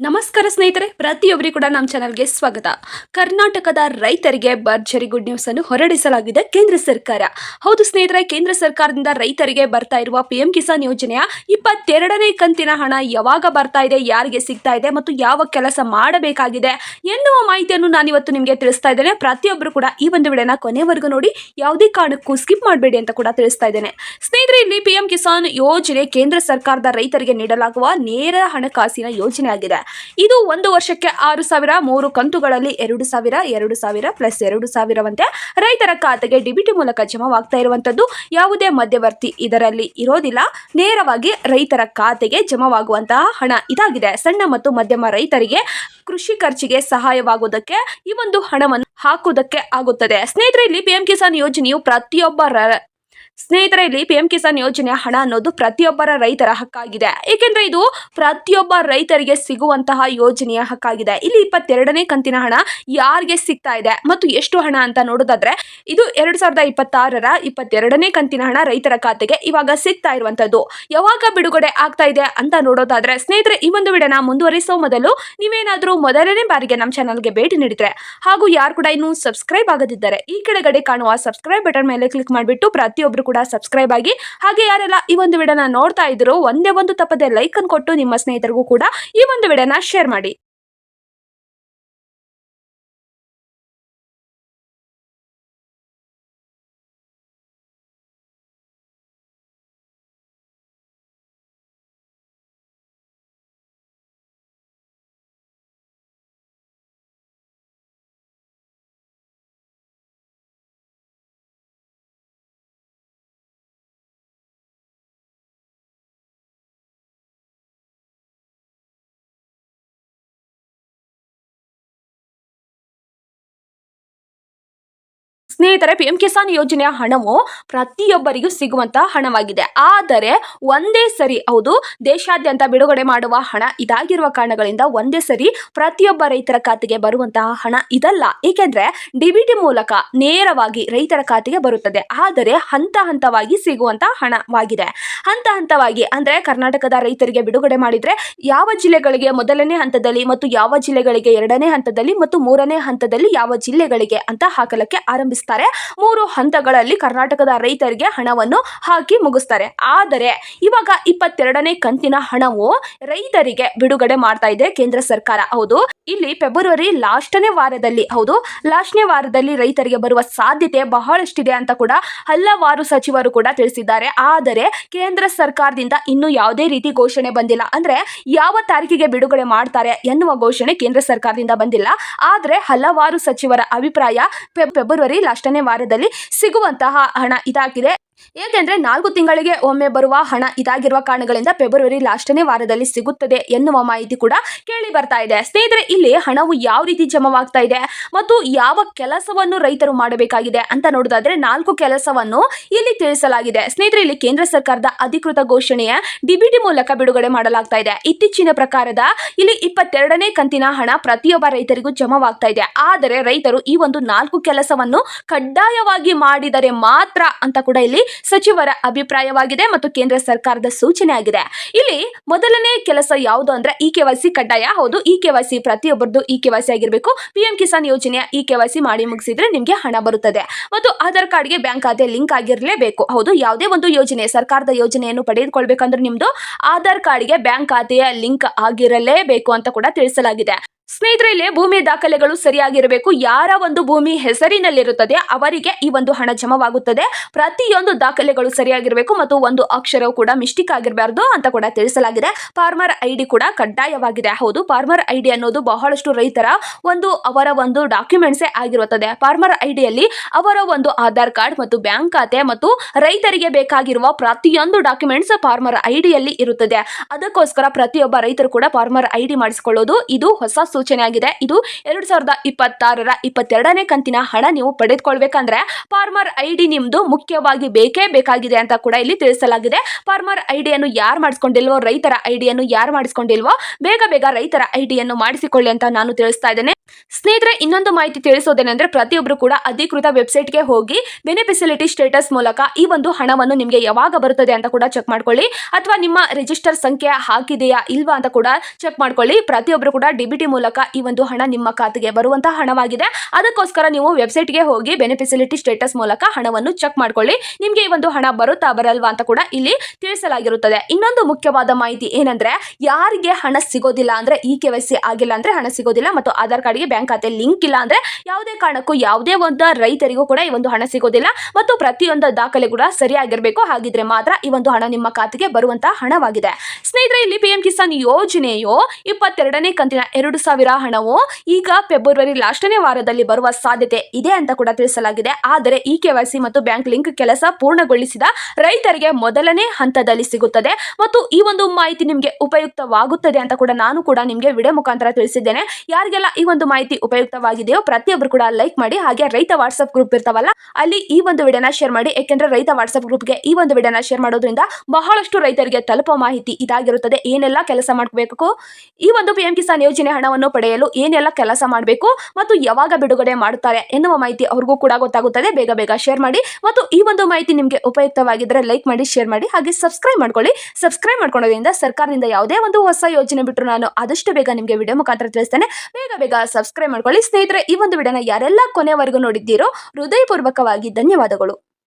ನಮಸ್ಕಾರ ಸ್ನೇಹಿತರೆ, ಪ್ರತಿಯೊಬ್ಬರಿಗೂ ಕೂಡ ನಮ್ಮ ಚಾನಲ್ಗೆ ಸ್ವಾಗತ. ಕರ್ನಾಟಕದ ರೈತರಿಗೆ ಭರ್ಜರಿ ಗುಡ್ ನ್ಯೂಸ್ ಅನ್ನು ಹೊರಡಿಸಲಾಗಿದೆ ಕೇಂದ್ರ ಸರ್ಕಾರ. ಹೌದು ಸ್ನೇಹಿತರೆ, ಕೇಂದ್ರ ಸರ್ಕಾರದಿಂದ ರೈತರಿಗೆ ಬರ್ತಾ ಇರುವ ಪಿಎಂ ಕಿಸಾನ್ ಯೋಜನೆಯ 22ನೇ ಕಂತಿನ ಹಣ ಯಾವಾಗ ಬರ್ತಾ ಇದೆ, ಯಾರಿಗೆ ಸಿಗ್ತಾ ಇದೆ ಮತ್ತು ಯಾವ ಕೆಲಸ ಮಾಡಬೇಕಾಗಿದೆ ಎನ್ನುವ ಮಾಹಿತಿಯನ್ನು ನಾನಿವತ್ತು ನಿಮಗೆ ತಿಳಿಸ್ತಾ ಇದ್ದೇನೆ. ಪ್ರತಿಯೊಬ್ಬರು ಕೂಡ ಈ ಒಂದು ವಿಡಿಯೋನ ಕೊನೆವರೆಗೂ ನೋಡಿ, ಯಾವುದೇ ಕಾರಣಕ್ಕೂ ಸ್ಕಿಪ್ ಮಾಡಬೇಡಿ ಅಂತ ಕೂಡ ತಿಳಿಸ್ತಾ ಇದ್ದೇನೆ. ಸ್ನೇಹಿತರೆ, ಇಲ್ಲಿ ಪಿಎಂ ಕಿಸಾನ್ ಯೋಜನೆ ಕೇಂದ್ರ ಸರ್ಕಾರದ ರೈತರಿಗೆ ನೀಡಲಾಗುವ ನೇರ ಹಣಕಾಸಿನ ಯೋಜನೆ ಆಗಿದೆ. ಇದು ಒಂದು ವರ್ಷಕ್ಕೆ 6,000, 3 ಕಂತುಗಳಲ್ಲಿ 2,000, 2,000 ಪ್ಲಸ್ 2,000 ರೈತರ ಖಾತೆಗೆ ಡಿಬಿಟಿ ಮೂಲಕ ಜಮಾವಾಗ್ತಾ ಇರುವಂತದ್ದು. ಯಾವುದೇ ಮಧ್ಯವರ್ತಿ ಇದರಲ್ಲಿ ಇರೋದಿಲ್ಲ, ನೇರವಾಗಿ ರೈತರ ಖಾತೆಗೆ ಜಮಾವಾಗುವಂತಹ ಹಣ ಇದಾಗಿದೆ. ಸಣ್ಣ ಮತ್ತು ಮಧ್ಯಮ ರೈತರಿಗೆ ಕೃಷಿ ಖರ್ಚಿಗೆ ಸಹಾಯವಾಗುವುದಕ್ಕೆ ಈ ಒಂದು ಹಣವನ್ನು ಹಾಕುವುದಕ್ಕೆ ಆಗುತ್ತದೆ. ಸ್ನೇಹಿತರೆ, ಇಲ್ಲಿ ಪಿಎಂ ಕಿಸಾನ್ ಯೋಜನೆಯು ಪಿಎಂ ಕಿಸಾನ್ ಯೋಜನೆಯ ಹಣ ಅನ್ನೋದು ಪ್ರತಿಯೊಬ್ಬರ ರೈತರ ಹಕ್ಕಾಗಿದೆ. ಏಕೆಂದ್ರೆ ಇದು ಪ್ರತಿಯೊಬ್ಬ ರೈತರಿಗೆ ಸಿಗುವಂತಹ ಯೋಜನೆಯ ಹಕ್ಕಾಗಿದೆ. ಇಲ್ಲಿ 22ನೇ ಕಂತಿನ ಹಣ ಯಾರಿಗೆ ಸಿಗ್ತಾ ಇದೆ ಮತ್ತು ಎಷ್ಟು ಹಣ ಅಂತ ನೋಡೋದಾದ್ರೆ, ಇದು 2026ರ 22ನೇ ಕಂತಿನ ಹಣ ರೈತರ ಖಾತೆಗೆ ಇವಾಗ ಸಿಗ್ತಾ ಇರುವಂತದ್ದು. ಯಾವಾಗ ಬಿಡುಗಡೆ ಆಗ್ತಾ ಇದೆ ಅಂತ ನೋಡೋದಾದ್ರೆ, ಸ್ನೇಹಿತರೆ, ಈ ಒಂದು ವಿಡಿಯೋನ ಮುಂದುವರಿಸೋ ಮೊದಲು ನೀವೇನಾದ್ರೂ ಮೊದಲನೇ ಬಾರಿಗೆ ನಮ್ಮ ಚಾನಲ್ಗೆ ಭೇಟಿ ನೀಡಿದ್ರೆ ಹಾಗೂ ಯಾರು ಕೂಡ ಇನ್ನೂ ಸಬ್ಸ್ಕ್ರೈಬ್ ಆಗದಿದ್ದರೆ ಈ ಕೆಳಗಡೆ ಕಾಣುವ ಸಬ್ಸ್ಕ್ರೈಬ್ ಬಟನ್ ಮೇಲೆ ಕ್ಲಿಕ್ ಮಾಡಿಬಿಟ್ಟು ಪ್ರತಿಯೊಬ್ಬರು ಕೂಡ ಸಬ್ಸ್ಕ್ರೈಬ್ ಆಗಿ. ಹಾಗೆ ಯಾರೆಲ್ಲ ಈ ಒಂದು ವಿಡಿಯೋನ ನೋಡ್ತಾ ಇದ್ರು, ಒಂದೇ ಒಂದು ತಪ್ಪದೆ ಲೈಕ್ ಅನ್ನು ಕೊಟ್ಟು ನಿಮ್ಮ ಸ್ನೇಹಿತರಿಗೂ ಕೂಡ ಈ ಒಂದು ವಿಡಿಯೋನ ಶೇರ್ ಮಾಡಿ. ಸ್ನೇಹಿತರೆ, ಪಿಎಂ ಕಿಸಾನ್ ಯೋಜನೆಯ ಹಣವು ಪ್ರತಿಯೊಬ್ಬರಿಗೂ ಸಿಗುವಂತಹ ಹಣವಾಗಿದೆ. ಆದರೆ ಒಂದೇ ಸರಿ, ಹೌದು, ದೇಶಾದ್ಯಂತ ಬಿಡುಗಡೆ ಮಾಡುವ ಹಣ ಇದಾಗಿರುವ ಕಾರಣಗಳಿಂದ ಒಂದೇ ಸರಿ ಪ್ರತಿಯೊಬ್ಬ ರೈತರ ಖಾತೆಗೆ ಬರುವಂತಹ ಹಣ ಇದಲ್ಲ. ಏಕೆಂದ್ರೆ ಡಿಬಿಟಿ ಮೂಲಕ ನೇರವಾಗಿ ರೈತರ ಖಾತೆಗೆ ಬರುತ್ತದೆ. ಆದರೆ ಹಂತ ಹಂತವಾಗಿ ಸಿಗುವಂತಹ ಹಣವಾಗಿದೆ. ಹಂತ ಹಂತವಾಗಿ ಅಂದ್ರೆ ಕರ್ನಾಟಕದ ರೈತರಿಗೆ ಬಿಡುಗಡೆ ಮಾಡಿದ್ರೆ ಯಾವ ಜಿಲ್ಲೆಗಳಿಗೆ ಮೊದಲನೇ ಹಂತದಲ್ಲಿ ಮತ್ತು ಯಾವ ಜಿಲ್ಲೆಗಳಿಗೆ 2ನೇ ಹಂತದಲ್ಲಿ ಮತ್ತು 3ನೇ ಹಂತದಲ್ಲಿ ಯಾವ ಜಿಲ್ಲೆಗಳಿಗೆ ಅಂತ ಹಾಕಲಕ್ಕೆ ಆರಂಭಿಸ್ತಾರೆ. 3 ಹಂತಗಳಲ್ಲಿ ಕರ್ನಾಟಕದ ರೈತರಿಗೆ ಹಣವನ್ನು ಹಾಕಿ ಮುಗಿಸ್ತಾರೆ. ಆದರೆ ಇವಾಗ 22ನೇ ಕಂತಿನ ಹಣವು ರೈತರಿಗೆ ಬಿಡುಗಡೆ ಮಾಡ್ತಾ ಇದೆ ಕೇಂದ್ರ ಸರ್ಕಾರ. ಹೌದು, ಇಲ್ಲಿ ಫೆಬ್ರವರಿ ಲಾಸ್ಟ್ನೇ ವಾರದಲ್ಲಿ ರೈತರಿಗೆ ಬರುವ ಸಾಧ್ಯತೆ ಬಹಳಷ್ಟಿದೆ ಅಂತ ಕೂಡ ಹಲವಾರು ಸಚಿವರು ಕೂಡ ತಿಳಿಸಿದ್ದಾರೆ. ಆದರೆ ಕೇಂದ್ರ ಸರ್ಕಾರದಿಂದ ಇನ್ನೂ ಯಾವುದೇ ರೀತಿ ಘೋಷಣೆ ಬಂದಿಲ್ಲ. ಅಂದ್ರೆ ಯಾವ ತಾರೀಕಿಗೆ ಬಿಡುಗಡೆ ಮಾಡ್ತಾರೆ ಎನ್ನುವ ಘೋಷಣೆ ಕೇಂದ್ರ ಸರ್ಕಾರದಿಂದ ಬಂದಿಲ್ಲ. ಆದ್ರೆ ಹಲವಾರು ಸಚಿವರ ಅಭಿಪ್ರಾಯ ಫೆಬ್ರವರಿ ಲಾಸ್ಟ್ನೇ ವಾರದಲ್ಲಿ ಸಿಗುವಂತಹ ಹಣ ಇದಾಗಿದೆ. ಏಕೆಂದ್ರೆ 4 ತಿಂಗಳಿಗೆ ಒಮ್ಮೆ ಬರುವ ಹಣ ಇದಾಗಿರುವ ಕಾರಣಗಳಿಂದ ಫೆಬ್ರವರಿ ಲಾಸ್ಟ್ನೇ ವಾರದಲ್ಲಿ ಸಿಗುತ್ತದೆ ಎನ್ನುವ ಮಾಹಿತಿ ಕೂಡ ಕೇಳಿ ಬರ್ತಾ ಇದೆ. ಸ್ನೇಹಿತರೆ, ಇಲ್ಲಿ ಹಣವು ಯಾವ ರೀತಿ ಜಮಾವಾಗ್ತಾ ಇದೆ ಮತ್ತು ಯಾವ ಕೆಲಸವನ್ನು ರೈತರು ಮಾಡಬೇಕಾಗಿದೆ ಅಂತ ನೋಡೋದಾದ್ರೆ 4 ಕೆಲಸವನ್ನು ಇಲ್ಲಿ ತಿಳಿಸಲಾಗಿದೆ. ಸ್ನೇಹಿತರೆ, ಇಲ್ಲಿ ಕೇಂದ್ರ ಸರ್ಕಾರದ ಅಧಿಕೃತ ಘೋಷಣೆಯ ಡಿಬಿಟಿ ಮೂಲಕ ಬಿಡುಗಡೆ ಮಾಡಲಾಗ್ತಾ ಇದೆ. ಇತ್ತೀಚಿನ ಪ್ರಕಾರದ ಇಲ್ಲಿ 22ನೇ ಕಂತಿನ ಹಣ ಪ್ರತಿಯೊಬ್ಬ ರೈತರಿಗೂ ಜಮಾವಾಗ್ತಾ ಇದೆ. ಆದರೆ ರೈತರು ಈ ಒಂದು 4 ಕೆಲಸವನ್ನು ಕಡ್ಡಾಯವಾಗಿ ಮಾಡಿದರೆ ಮಾತ್ರ ಅಂತ ಕೂಡ ಇಲ್ಲಿ ಸಚಿವರ ಅಭಿಪ್ರಾಯವಾಗಿದೆ ಮತ್ತು ಕೇಂದ್ರ ಸರ್ಕಾರದ ಸೂಚನೆ ಆಗಿದೆ. ಇಲ್ಲಿ ಮೊದಲನೇ ಕೆಲಸ ಯಾವುದು ಅಂದ್ರೆ KYC ಕಡ್ಡಾಯ. ಹೌದು, KYC ಪ್ರತಿಯೊಬ್ಬರದ್ದು KYC ಆಗಿರಬೇಕು. ಪಿಎಂ ಕಿಸಾನ್ ಯೋಜನೆಯ KYC ಮಾಡಿ ಮುಗಿಸಿದ್ರೆ ನಿಮ್ಗೆ ಹಣ ಬರುತ್ತದೆ ಮತ್ತು ಆಧಾರ್ ಕಾರ್ಡ್ಗೆ ಬ್ಯಾಂಕ್ ಖಾತೆ ಲಿಂಕ್ ಆಗಿರಲೇಬೇಕು. ಹೌದು, ಯಾವುದೇ ಒಂದು ಯೋಜನೆ, ಸರ್ಕಾರದ ಯೋಜನೆಯನ್ನು ಪಡೆದುಕೊಳ್ಬೇಕಂದ್ರೆ ನಿಮ್ದು ಆಧಾರ್ ಕಾರ್ಡ್ಗೆ ಬ್ಯಾಂಕ್ ಖಾತೆಯ ಲಿಂಕ್ ಆಗಿರಲೇಬೇಕು ಅಂತ ಕೂಡ ತಿಳಿಸಲಾಗಿದೆ. ಸ್ನೇಹಿತರೆ, ಇಲ್ಲಿ ಭೂಮಿ ದಾಖಲೆಗಳು ಸರಿಯಾಗಿರಬೇಕು. ಯಾರ ಒಂದು ಭೂಮಿ ಹೆಸರಿನಲ್ಲಿರುತ್ತದೆ ಅವರಿಗೆ ಈ ಒಂದು ಹಣ ಜಮಾವಾಗುತ್ತದೆ. ಪ್ರತಿಯೊಂದು ದಾಖಲೆಗಳು ಸರಿಯಾಗಿರಬೇಕು ಮತ್ತು ಒಂದು ಅಕ್ಷರವು ಕೂಡ ಮಿಸ್ಟೇಕ್ ಆಗಿರಬಾರ್ದು ಅಂತ ಕೂಡ ತಿಳಿಸಲಾಗಿದೆ. ಫಾರ್ಮರ್ ID ಕೂಡ ಕಡ್ಡಾಯವಾಗಿದೆ. ಹೌದು, ಫಾರ್ಮರ್ ID ಅನ್ನೋದು ಬಹಳಷ್ಟು ರೈತರ ಅವರ ಒಂದು ಡಾಕ್ಯುಮೆಂಟ್ಸೇ ಆಗಿರುತ್ತದೆ. ಫಾರ್ಮರ್ IDಯಲ್ಲಿ ಅವರ ಒಂದು ಆಧಾರ್ ಕಾರ್ಡ್ ಮತ್ತು ಬ್ಯಾಂಕ್ ಖಾತೆ ಮತ್ತು ರೈತರಿಗೆ ಬೇಕಾಗಿರುವ ಪ್ರತಿಯೊಂದು ಡಾಕ್ಯುಮೆಂಟ್ಸ್ ಫಾರ್ಮರ್ IDಯಲ್ಲಿ ಇರುತ್ತದೆ. ಅದಕ್ಕೋಸ್ಕರ ಪ್ರತಿಯೊಬ್ಬ ರೈತರು ಕೂಡ ಫಾರ್ಮರ್ ID ಮಾಡಿಸಿಕೊಳ್ಳೋದು ಇದು ಹೊಸ ಸೂಚನೆ ಆಗಿದೆ. ಇದು 2026ರ 22ನೇ ಕಂತಿನ ಹಣ ನೀವು ಪಡೆದುಕೊಳ್ಬೇಕಂದ್ರೆ ಫಾರ್ಮರ್ ID ನಿಮ್ದು ಮುಖ್ಯವಾಗಿ ಬೇಕೇ ಬೇಕಾಗಿದೆ ಅಂತ ಕೂಡ ಇಲ್ಲಿ ತಿಳಿಸಲಾಗಿದೆ. ಫಾರ್ಮರ್ ಐಡಿಯನ್ನು ಯಾರು ಮಾಡಿಸ್ಕೊಂಡಿಲ್ವೋ, ರೈತರ ಐಡಿಯನ್ನು ಯಾರು ಮಾಡಿಸ್ಕೊಂಡಿಲ್ವೋ ಬೇಗ ರೈತರ ಐಡಿಯನ್ನು ಮಾಡಿಸಿಕೊಳ್ಳಿ ಅಂತ ನಾನು ತಿಳಿಸ್ತಾ ಇದ್ದೇನೆ. ಸ್ನೇಹಿತರೆ, ಇನ್ನೊಂದು ಮಾಹಿತಿ ತಿಳಿಸೋದೇನೆಂದ್ರೆ ಪ್ರತಿಯೊಬ್ಬರು ಕೂಡ ಅಧಿಕೃತ ವೆಬ್ಸೈಟ್ಗೆ ಹೋಗಿ ಬೆನಿಫಿಸಿಲಿಟಿ ಸ್ಟೇಟಸ್ ಮೂಲಕ ಈ ಒಂದು ಹಣವನ್ನು ನಿಮಗೆ ಯಾವಾಗ ಬರುತ್ತದೆ ಅಂತ ಕೂಡ ಚೆಕ್ ಮಾಡ್ಕೊಳ್ಳಿ, ಅಥವಾ ನಿಮ್ಮ ರಿಜಿಸ್ಟರ್ ಸಂಖ್ಯೆ ಹಾಕಿದೆಯಾ ಇಲ್ವಾ ಅಂತ ಕೂಡ ಚೆಕ್ ಮಾಡ್ಕೊಳ್ಳಿ. ಪ್ರತಿಯೊಬ್ಬರು ಕೂಡ ಡಿಬಿಟಿ ಮೂಲಕ ಈ ಒಂದು ಹಣ ನಿಮ್ಮ ಖಾತೆಗೆ ಬರುವಂತಹ ಹಣವಾಗಿದೆ. ಅದಕ್ಕೋಸ್ಕರ ನೀವು ವೆಬ್ಸೈಟ್ಗೆ ಹೋಗಿ ಬೆನಿಫಿಸಿಲಿಟಿ ಸ್ಟೇಟಸ್ ಮೂಲಕ ಹಣವನ್ನು ಚೆಕ್ ಮಾಡ್ಕೊಳ್ಳಿ. ನಿಮಗೆ ಈ ಒಂದು ಹಣ ಬರುತ್ತಾ ಬರಲ್ವಾ ಅಂತ ಕೂಡ ಇಲ್ಲಿ ತಿಳಿಸಲಾಗಿರುತ್ತದೆ. ಇನ್ನೊಂದು ಮುಖ್ಯವಾದ ಮಾಹಿತಿ ಏನಂದ್ರೆ, ಯಾರಿಗೆ ಹಣ ಸಿಗೋದಿಲ್ಲ ಅಂದ್ರೆ KYC ಆಗಿಲ್ಲ ಅಂದ್ರೆ ಹಣ ಸಿಗೋದಿಲ್ಲ, ಮತ್ತು ಆಧಾರ್ ಕಾರ್ಡ್ಗೆ ಬ್ಯಾಂಕ್ ಖಾತೆ ಲಿಂಕ್ ಇಲ್ಲ ಅಂದ್ರೆ ಯಾವುದೇ ಕಾರಣಕ್ಕೂ ಯಾವುದೇ ಒಂದು ರೈತರಿಗೂ ಕೂಡ ಈ ಒಂದು ಹಣ ಸಿಗೋದಿಲ್ಲ, ಮತ್ತು ಪ್ರತಿಯೊಂದು ದಾಖಲೆ ಕೂಡ ಸರಿಯಾಗಿರಬೇಕು. ಹಾಗಿದ್ರೆ ಮಾತ್ರ ಈ ಒಂದು ಹಣ ನಿಮ್ಮ ಖಾತೆಗೆ ಬರುವಂತಹ ಹಣವಾಗಿದೆ. ಸ್ನೇಹಿತರೆ, ಇಲ್ಲಿ PM ಕಿಸಾನ್ ಯೋಜನೆಯು 22ನೇ ಕಂತಿನ 2,000 ಹಣವು ಈಗ ಫೆಬ್ರವರಿ ಲಾಸ್ಟನೇ ವಾರದಲ್ಲಿ ಬರುವ ಸಾಧ್ಯತೆ ಇದೆ ಅಂತ ಕೂಡ ತಿಳಿಸಲಾಗಿದೆ. ಆದರೆ KYC ಮತ್ತು ಬ್ಯಾಂಕ್ ಲಿಂಕ್ ಕೆಲಸ ಪೂರ್ಣಗೊಳಿಸಿದ ರೈತರಿಗೆ ಮೊದಲನೇ ಹಂತದಲ್ಲಿ ಸಿಗುತ್ತದೆ, ಮತ್ತು ಈ ಒಂದು ಮಾಹಿತಿ ನಿಮಗೆ ಉಪಯುಕ್ತವಾಗುತ್ತದೆ ಅಂತ ಕೂಡ ನಾನು ಕೂಡ ನಿಮಗೆ ವಿಡಿಯೋ ಮುಖಾಂತರ ತಿಳಿಸಿದ್ದೇನೆ. ಯಾರಿಗೆಲ್ಲ ಈ ಒಂದು ಮಾಹಿತಿ ಉಪಯುಕ್ತವಾಗಿದೆಯೋ ಪ್ರತಿಯೊಬ್ಬರು ಕೂಡ ಲೈಕ್ ಮಾಡಿ. ಹಾಗೆ ರೈತ ವಾಟ್ಸ್ಆಪ್ ಗ್ರೂಪ್ ಇರ್ತಾವಲ್ಲ, ಅಲ್ಲಿ ಈ ಒಂದು ವಿಡಿಯೋನ ಶೇರ್ ಮಾಡಿ. ಯಾಕೆಂದ್ರೆ ರೈತ ವಾಟ್ಸ್ಆಪ್ ಗ್ರೂಪ್ಗೆ ಈ ಒಂದು ವಿಡಿಯೋನ ಶೇರ್ ಮಾಡೋದ್ರಿಂದ ಬಹಳಷ್ಟು ರೈತರಿಗೆ ತಲುಪೋ ಮಾಹಿತಿ ಇದಾಗಿರುತ್ತದೆ. ಏನೆಲ್ಲ ಕೆಲಸ ಮಾಡಬೇಕು, ಈ ಒಂದು PM ಕಿಸಾನ್ ಯೋಜನೆ ಹಣವನ್ನು ಪಡೆಯಲು ಏನೆಲ್ಲ ಕೆಲಸ ಮಾಡಬೇಕು, ಮತ್ತು ಯಾವಾಗ ಬಿಡುಗಡೆ ಮಾಡುತ್ತಾರೆ ಎನ್ನುವ ಮಾಹಿತಿ ಅವ್ರಿಗೂ ಕೂಡ ಗೊತ್ತಾಗುತ್ತದೆ. ಬೇಗ ಬೇಗ ಶೇರ್ ಮಾಡಿ. ಮತ್ತು ಈ ಒಂದು ಮಾಹಿತಿ ನಿಮಗೆ ಉಪಯುಕ್ತವಾಗಿದ್ದರೆ ಲೈಕ್ ಮಾಡಿ, ಶೇರ್ ಮಾಡಿ, ಹಾಗೆ ಸಬ್ಸ್ಕ್ರೈಬ್ ಮಾಡ್ಕೊಳ್ಳಿ. ಸಬ್ಸ್ಕ್ರೈಬ್ ಮಾಡ್ಕೊಳ್ಳೋದ್ರಿಂದ ಸರ್ಕಾರದಿಂದ ಯಾವುದೇ ಒಂದು ಹೊಸ ಯೋಜನೆ ಬಿಟ್ಟರು ನಾನು ಆದಷ್ಟು ಬೇಗ ನಿಮಗೆ ವಿಡಿಯೋ ಮುಖಾಂತರ ತಿಳಿಸ್ತೇನೆ. ಬೇಗ ಸಬ್ಸ್ಕ್ರೈಬ್ ಮಾಡ್ಕೊಳ್ಳಿ. ಸ್ನೇಹಿತರೆ, ಈ ಒಂದು ವಿಡಿಯೋನ ಯಾರೆಲ್ಲ ಕೊನೆವರೆಗೂ ನೋಡಿದ್ದೀರೋ ಹೃದಯಪೂರ್ವಕವಾಗಿ ಧನ್ಯವಾದಗಳು.